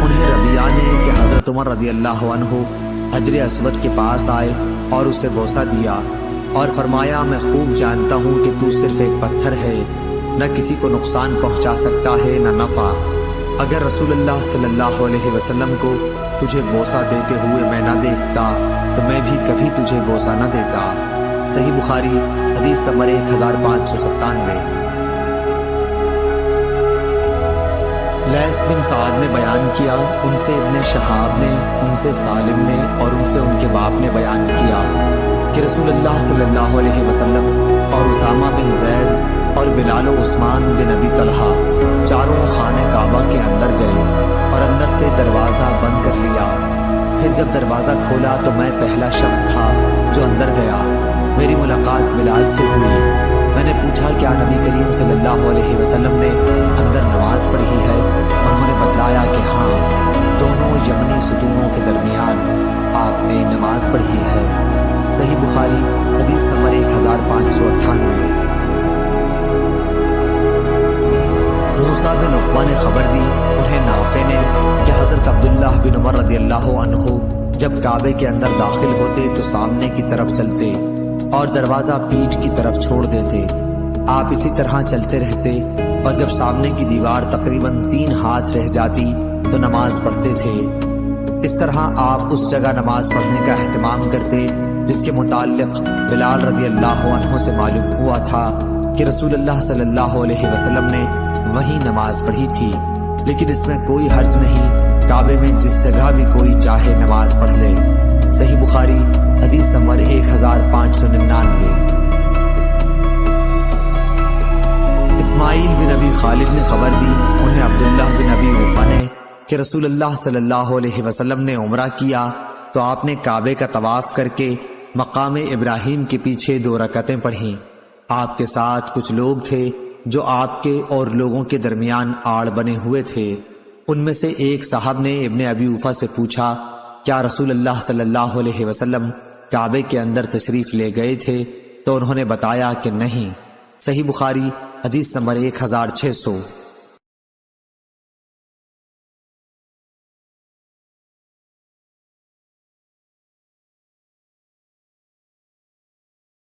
انہیں ربیعہ نے کہ حضرت عمر رضی اللہ عنہ حجر اسود کے پاس آئے اور اسے بوسہ دیا اور فرمایا، میں خوب جانتا ہوں کہ تو صرف ایک پتھر ہے، نہ کسی کو نقصان پہنچا سکتا ہے نہ نفع۔ اگر رسول اللہ صلی اللہ علیہ وسلم کو تجھے بوسہ دیتے ہوئے میں نہ دیکھتا تو میں بھی کبھی تجھے بوسہ نہ دیتا۔ صحیح بخاری حدیث نمبر 1597۔ لیث بن سعد نے بیان کیا، ان سے ابن شہاب نے، ان سے سالم نے اور ان سے ان کے باپ نے بیان کیا کہ رسول اللہ صلی اللہ علیہ وسلم اور اسامہ بن زید اور بلال و عثمان بن ابی طلحہ چاروں خانہ کعبہ کے اندر گئے اور اندر سے دروازہ بند کر لیا۔ پھر جب دروازہ کھولا تو میں پہلا شخص تھا جو اندر گیا۔ میری ملاقات بلال سے ہوئی۔ میں نے پوچھا کیا نبی کریم صلی اللہ علیہ وسلم نے اندر نماز پڑھی ہے؟ انہوں نے بتلایا کہ ہاں، دونوں یمنی ستونوں کے درمیان آپ نے نماز پڑھی ہے۔ صحیح بخاری حدیث نمبر 1598۔ موسیٰ بن عقبہ نے خبر دی، انہیں نافع نے کہ حضرت عبداللہ بن عمر رضی اللہ عنہ جب کعبے کے اندر داخل ہوتے تو سامنے کی طرف چلتے اور دروازہ پیٹھ کی طرف چھوڑ دیتے۔ آپ اسی طرح چلتے رہتے اور جب سامنے کی دیوار تقریباً 3 ہاتھ رہ جاتی تو نماز پڑھتے تھے۔ اس طرح آپ اس جگہ نماز پڑھنے کا اہتمام کرتے جس کے متعلق بلال رضی اللہ عنہ سے معلوم ہوا تھا کہ رسول اللہ صلی اللہ علیہ وسلم نے وہی نماز پڑھی تھی، لیکن اس میں کوئی حرج نہیں، کعبے میں جس جگہ بھی کوئی چاہے نماز پڑھ لے۔ صحیح بخاری حدیث نمبر 1599۔ اسماعیل بن ابی خالد نے خبر دی، انہیں عبداللہ بن ابی اوفا نے کہ رسول اللہ صلی اللہ علیہ وسلم نے عمرہ کیا تو آپ نے کعبے کا طواف کر کے مقام ابراہیم کے پیچھے 2 رکعتیں پڑھیں۔ آپ کے ساتھ کچھ لوگ تھے جو آپ کے اور لوگوں کے درمیان آڑ بنے ہوئے تھے۔ ان میں سے ایک صاحب نے ابن ابی اوفا سے پوچھا، کیا رسول اللہ صلی اللہ علیہ وسلم کعبے کے اندر تشریف لے گئے تھے؟ تو انہوں نے بتایا کہ نہیں۔ صحیح بخاری حدیث نمبر 1600۔